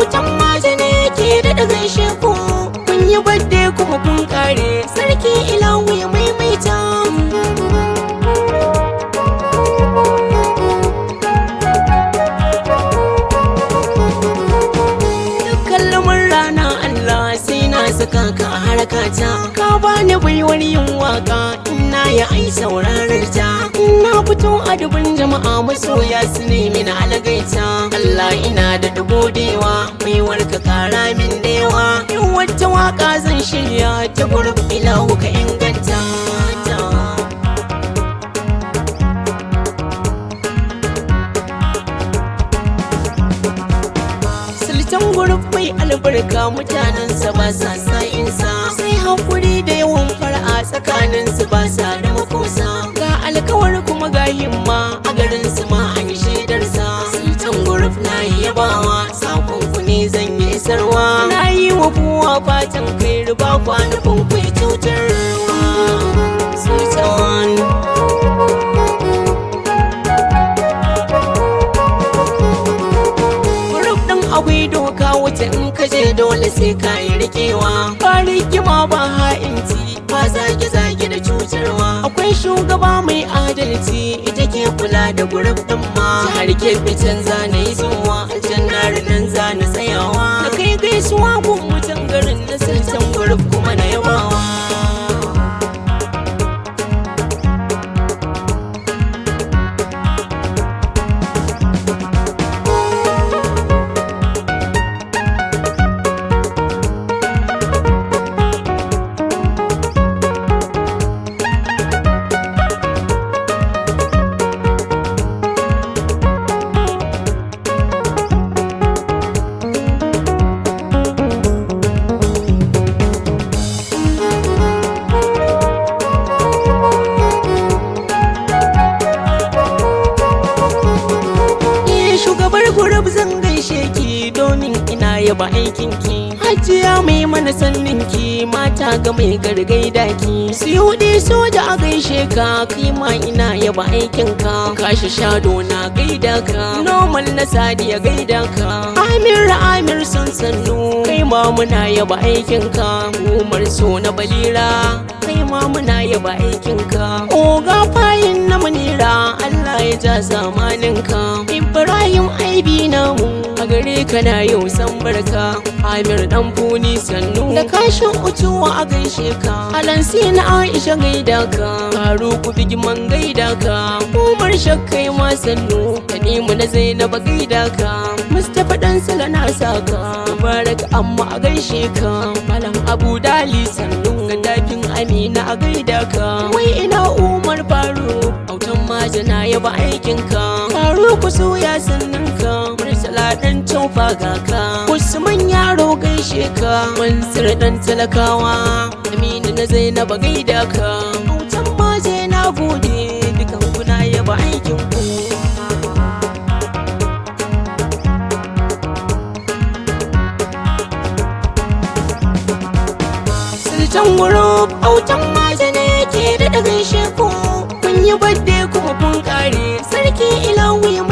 autan maza ne ke da gaishe ku. Kun yi badde kuma kun kare, sarki ilahu ya maimaita. Dukkan lamurrana Allah sai na saka ka a harkata. Ka bani baiwar yin waka, ina ya ai saurarar ta. Na fito a dubin jama'a masoya su nemi na algaita. Allah ina da godewa, baiwar ka kara min da yawa. In wata waka zan shirya ta gurbin ilahu ka inganta ta. Sultan guruf mai albarka, mutanensa ba sa sa'insa. Sai hakuri da yawan fara'a, tsakaninsu ba sa da makosa. Ga alkawar kuma ga himma, a garinsu ma an yi shaidarsa. Sultan guruf na yi yabawa, sakonku ne zan yi isarwa. Na yi wa kowa fatan kai riba, kwanakon kwai cutarwa. Sultan akwai doka wacce in ka je dole sai ka yi rikewa. Ba rigima ba ha'inci, ba zage-zage da cutarwa. Akwai shugaba mai adalci, ita ke kula da guruf ɗin ma. Jihar Kebbi can zana yi zuwa, aljannar nan zana tsayawa. Na kai gaisuwa gun mutan garin na sultan guruf kuma na yabawa. Shugabar guruf zan gaishe ki, domin ina yaba aikinki. Hajiya mai mana sanninki, mata ga mai gargaida ki. Siyudi soja a gaishe ka, kai ma ina yaba aikinka. Kashi shado na gaida ka, normal na sadiya gaida ka. Amir sun sannu, kai ma muna yaba aikinka. Umar so na balira, kai ma muna yaba aikinka. Oga fayin na manira, Allah ya ja zamaninka. Ibrahim aibi namu, a gare ka na yau san barka. Amir dan funi sannu, da kashin utuwa a gaishe ka. Alansi na Aisha gaida ka, Faruku bigiman gaida ka. Umar shakkai ma sannu, Tanimu na Zainab gaida ka. Mustapha dan Sala na saka, Mubarak amma a gaishe ka. Malam Abu Dali sannu, Gadafin Amina a gaida ka. Wai ina Umar Faruk, autan maja na yaba aikinka. Faruku soya sannan ka, Mursala dan Taufa ga ka. Usman yaro gaishe ka, Mansur dan talakawa. Aminu na Zainab gaida ka. Autan maje na gode, dukan kuna yaba aikinku. Sultan guruf autan maza ne ke da gaishe ku. Kun yi badde kuma kun kare, sarki ilahu ya